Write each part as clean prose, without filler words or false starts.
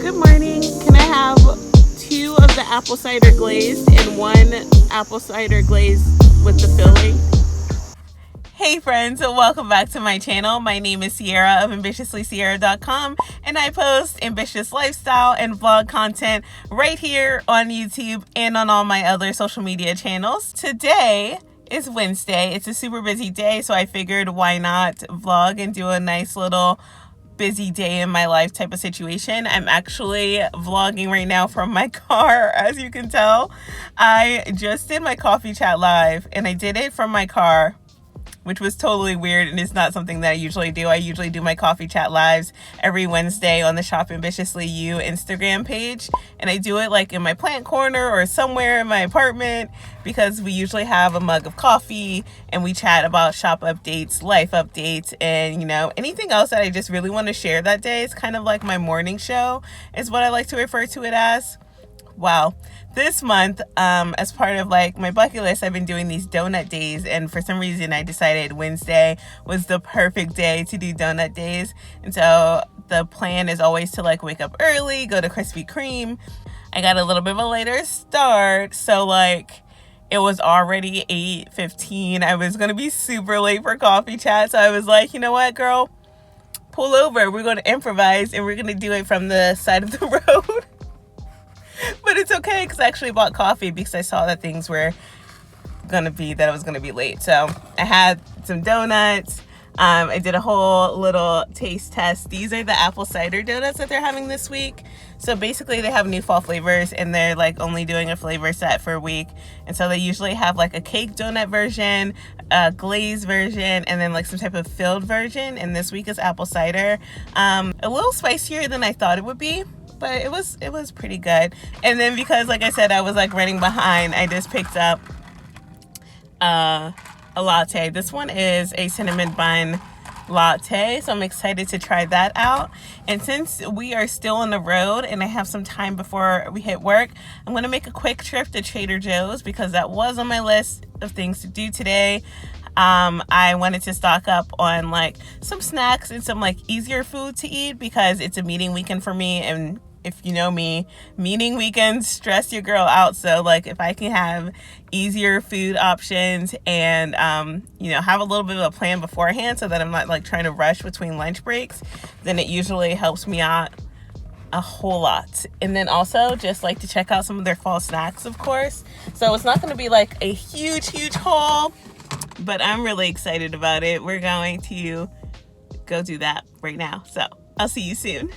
Good morning. Can I have 2 of the apple cider glazed and 1 apple cider glazed with the filling? Hey friends, welcome back to my channel. My name is Cierra of ambitiouslycierra.com, and I post ambitious lifestyle and vlog content right here on YouTube and on all my other social media channels. Today is Wednesday. It's a super busy day, so I figured why not vlog and do a nice little busy day in my life type of situation. I'm actually vlogging right now from my car, as you can tell. I just did my coffee chat live, and I did it from my car, which was totally weird, and it's not something that I usually do. I usually do my coffee chat lives every Wednesday on the Shop Ambitiously You Instagram page, and I do it like in my plant corner or somewhere in my apartment because we usually have a mug of coffee and we chat about shop updates, life updates, and anything else that I just really want to share that day. It's kind of like my morning show is what I like to refer to it as. Wow. This month, as part of like my bucket list, I've been doing these donut days, and for some reason I decided Wednesday was the perfect day to do donut days. And so the plan is always to like wake up early, go to Krispy Kreme. I got a little bit of a later start, so like it was already 8:15. I was gonna be super late for coffee chat, so I was like, you know what, girl, pull over. We're gonna improvise, and we're gonna do it from the side of the road. But it's okay because I actually bought coffee because I saw that things were that I was gonna be late. So I had some donuts. I did a whole little taste test. These are the apple cider donuts that they're having this week. So basically they have new fall flavors, and they're like only doing a flavor set for a week. And so they usually have like a cake donut version, a glazed version, and then like some type of filled version. And this week is apple cider. A little spicier than I thought it would be, but it was pretty good. And then because like I said, I was like running behind, I just picked up a latte. This one is a cinnamon bun latte, so I'm excited to try that out. And since we are still on the road and I have some time before we hit work, I'm gonna make a quick trip to Trader Joe's because that was on my list of things to do today. I wanted to stock up on like some snacks and some like easier food to eat because it's a meeting weekend for me, and if you know me, meeting weekends stress your girl out. So like if I can have easier food options and have a little bit of a plan beforehand so that I'm not like trying to rush between lunch breaks, then it usually helps me out a whole lot. And then also just like to check out some of their fall snacks, of course. So it's not going to be like a huge haul, but I'm really excited about it. We're going to go do that right now. So I'll see you soon.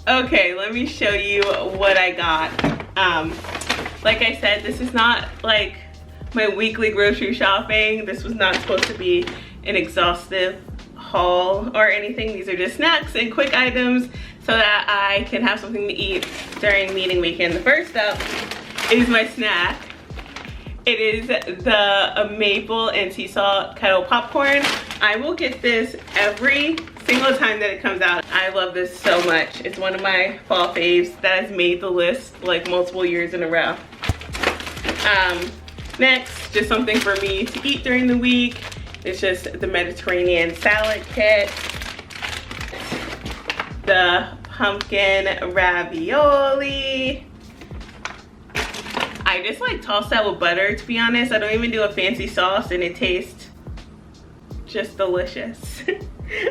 Okay, let me show you what I got. Like I said, this is not like my weekly grocery shopping. This was not supposed to be an exhaustive haul or anything. These are just snacks and quick items so that I can have something to eat during meeting weekend. The first up is my snack. It is the maple and sea salt kettle popcorn. I will get this every single time that it comes out. I love this so much. It's one of my fall faves that has made the list like multiple years in a row. Next, just something for me to eat during the week. It's just the Mediterranean salad kit, the pumpkin ravioli. I just like toss that with butter, to be honest. I don't even do a fancy sauce and it tastes just delicious.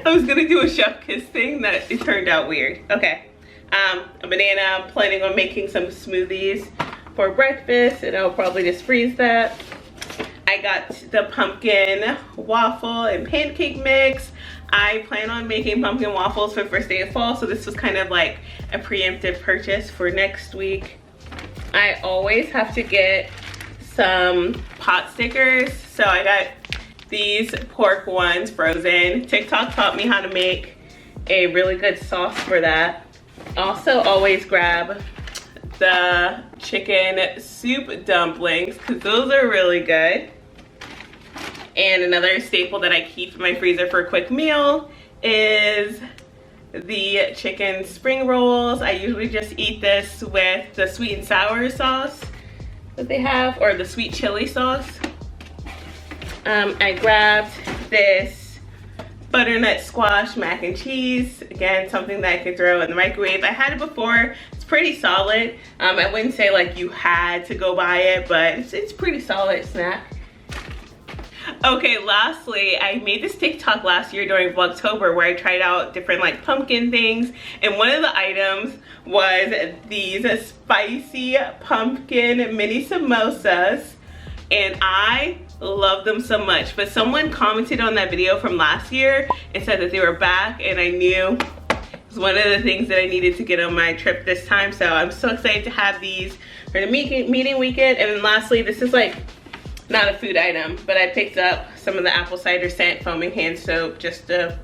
I was gonna do a chef kiss thing that it turned out weird. Okay, a banana. I'm planning on making some smoothies for breakfast, and I'll probably just freeze that. I got the pumpkin waffle and pancake mix. I plan on making pumpkin waffles for the first day of fall, so this was kind of like a preemptive purchase for next week. I always have to get some pot stickers, so I got these pork ones frozen. TikTok taught me how to make a really good sauce for that. Also always grab the chicken soup dumplings because those are really good. And another staple that I keep in my freezer for a quick meal is the chicken spring rolls. I usually just eat this with the sweet and sour sauce that they have, or the sweet chili sauce. I grabbed this butternut squash mac and cheese. Again, something that I could throw in the microwave. I had it before. It's pretty solid. I wouldn't say like you had to go buy it, but it's pretty solid snack. Okay, lastly, I made this TikTok last year during Vlogtober where I tried out different like pumpkin things, and one of the items was these spicy pumpkin mini samosas, and I love them so much. But someone commented on that video from last year and said that they were back, and I knew it was one of the things that I needed to get on my trip this time, so I'm so excited to have these for the meeting weekend. And then lastly, this is like not a food item, but I picked up some of the apple cider scent foaming hand soap just to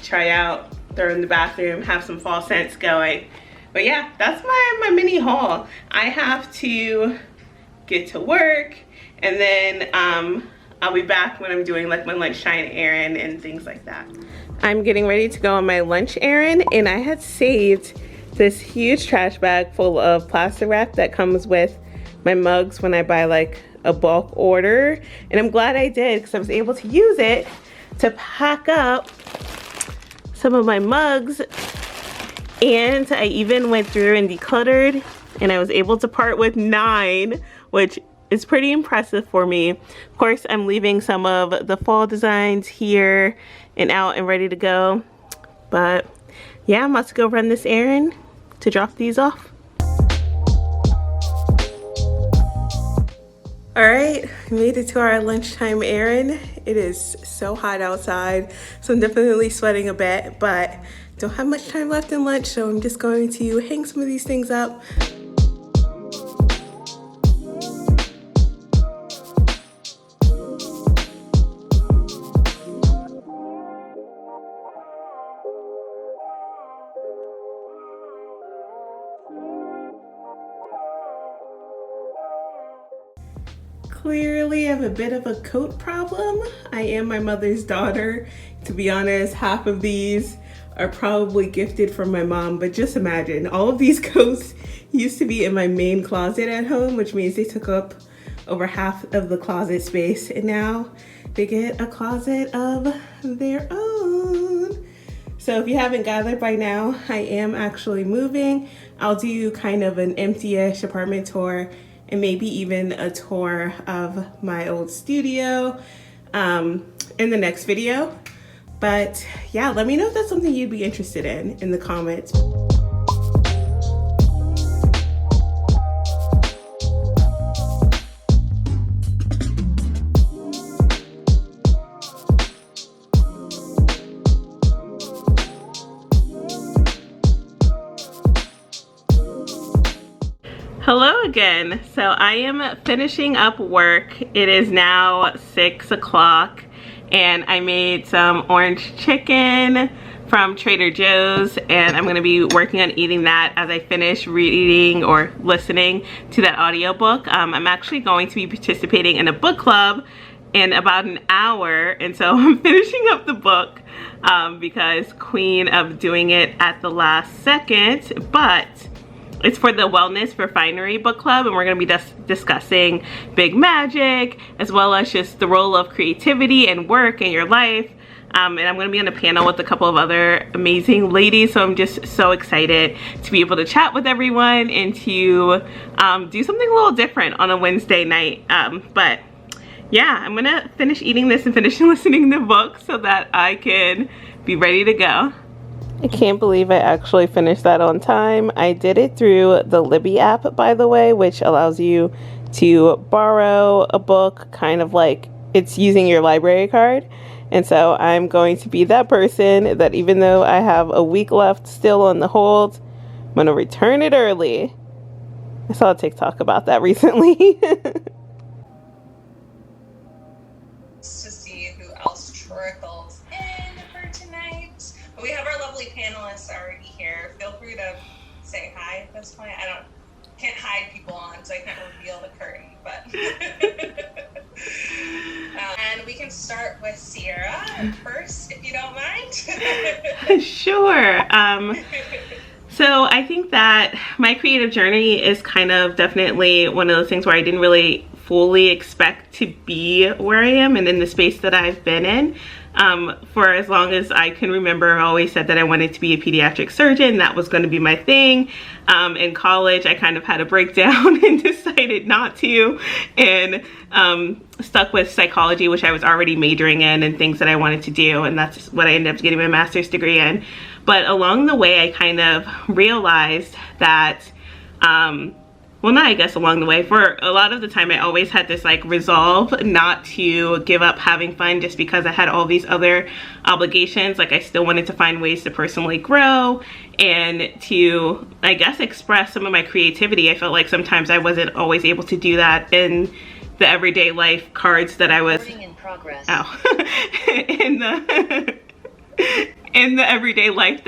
try out, throw in the bathroom, have some fall scents going. But yeah, that's my mini haul. I have to get to work, and then I'll be back when I'm doing like my lunchtime errand and things like that. I'm getting ready to go on my lunch errand, and I had saved this huge trash bag full of plastic wrap that comes with my mugs when I buy like a bulk order, and I'm glad I did because I was able to use it to pack up some of my mugs, and I even went through and decluttered, and I was able to part with 9, which is pretty impressive for me. Of course, I'm leaving some of the fall designs here and out and ready to go, but yeah, I'm about to go run this errand to drop these off. All right, we made it to our lunchtime errand. It is so hot outside, so I'm definitely sweating a bit, but don't have much time left in lunch, so I'm just going to hang some of these things up. Clearly, I have a bit of a coat problem. I am my mother's daughter. To be honest, half of these are probably gifted from my mom, but just imagine, all of these coats used to be in my main closet at home, which means they took up over half of the closet space, and now they get a closet of their own. So if you haven't gathered by now, I am actually moving. I'll do kind of an empty-ish apartment tour and maybe even a tour of my old studio in the next video. But yeah, let me know if that's something you'd be interested in the comments. Hello again. So I am finishing up work. It is now 6 o'clock, and I made some orange chicken from Trader Joe's, and I'm going to be working on eating that as I finish reading or listening to that audiobook. I'm actually going to be participating in a book club in about an hour, and so I'm finishing up the book because queen of doing it at the last second, but it's for the Wellness Refinery Book Club, and we're going to be discussing big magic, as well as just the role of creativity and work in your life. And I'm going to be on a panel with a couple of other amazing ladies, so I'm just so excited to be able to chat with everyone and to do something a little different on a Wednesday night. But yeah, I'm going to finish eating this and finish listening to books so that I can be ready to go. I can't believe I actually finished that on time. I did it through the Libby app, by the way, which allows you to borrow a book, kind of like it's using your library card. And so I'm going to be that person that even though I have a week left still on the hold, I'm going to return it early. I saw a TikTok about that recently. To see who else trickles in for tonight. But we have our lovely panelists already here. Feel free to say hi at this point. Can't hide people on, so I can't reveal the curtain, but and we can start with Cierra first, if you don't mind. Sure. So I think that my creative journey is kind of definitely one of those things where I didn't really fully expect to be where I am and in the space that I've been in. For as long as I can remember, I always said that I wanted to be a pediatric surgeon. That was going to be my thing. In college, I kind of had a breakdown and decided not to, and stuck with psychology, which I was already majoring in, and things that I wanted to do, and that's what I ended up getting my master's degree in. But along the way, I kind of realized that well, not I guess along the way, for a lot of the time I always had this like resolve not to give up having fun just because I had all these other obligations. Like I still wanted to find ways to personally grow and to, I guess, express some of my creativity. I felt like sometimes I wasn't always able to do that in the everyday life cards that I was in progress. in the everyday life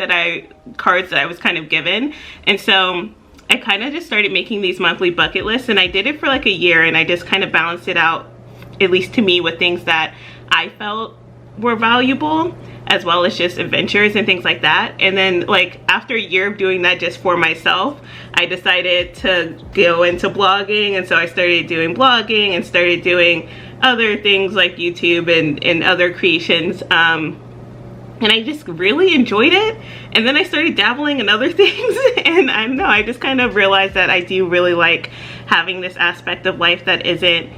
cards that I was kind of given. And so I kind of just started making these monthly bucket lists, and I did it for like a year, and I just kind of balanced it out, at least to me, with things that I felt were valuable, as well as just adventures and things like that. And then like after a year of doing that just for myself, I decided to go into blogging, and so I started doing blogging and started doing other things like YouTube and other creations. And I just really enjoyed it. And then I started dabbling in other things, and I don't know, I just kind of realized that I do really like having this aspect of life that isn't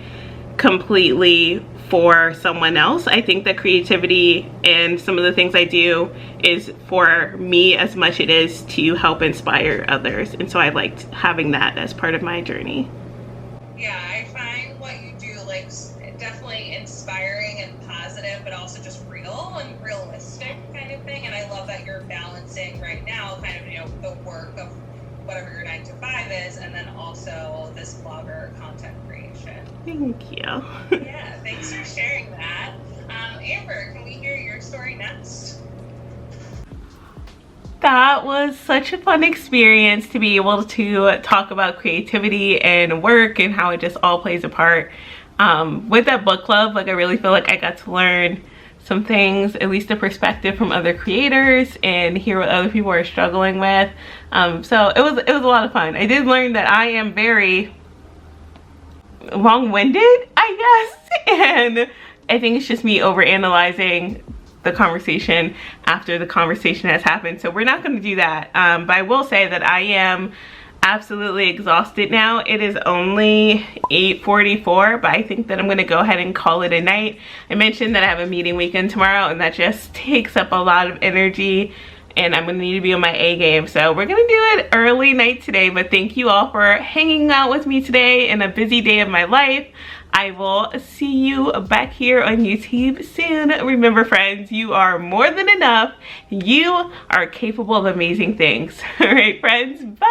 completely for someone else. I think that creativity and some of the things I do is for me as much it is to help inspire others. And so I liked having that as part of my journey. Yeah, I find what you do like definitely inspiring and positive, but also just real and realistic kind of thing. And I love that you're balancing right now kind of, you know, the work of whatever your 9 to 5 is, and then also this blogger content creation. Thank you. Yeah, thanks for sharing that. Amber, can we hear your story next? That was such a fun experience to be able to talk about creativity and work and how it just all plays a part. With that book club, like I really feel like I got to learn some things, at least a perspective from other creators, and hear what other people are struggling with. So it was a lot of fun. I did learn that I am very long-winded, I guess, and I think it's just me overanalyzing the conversation after the conversation has happened. So we're not going to do that. But I will say that I am absolutely exhausted now. It is only 8:44, but I think that I'm going to go ahead and call it a night. I mentioned that I have a meeting weekend tomorrow, and that just takes up a lot of energy, and I'm going to need to be on my A game. So we're going to do it early night today, but thank you all for hanging out with me today in a busy day of my life. I will see you back here on YouTube soon. Remember, friends, you are more than enough. You are capable of amazing things. All right, friends, bye.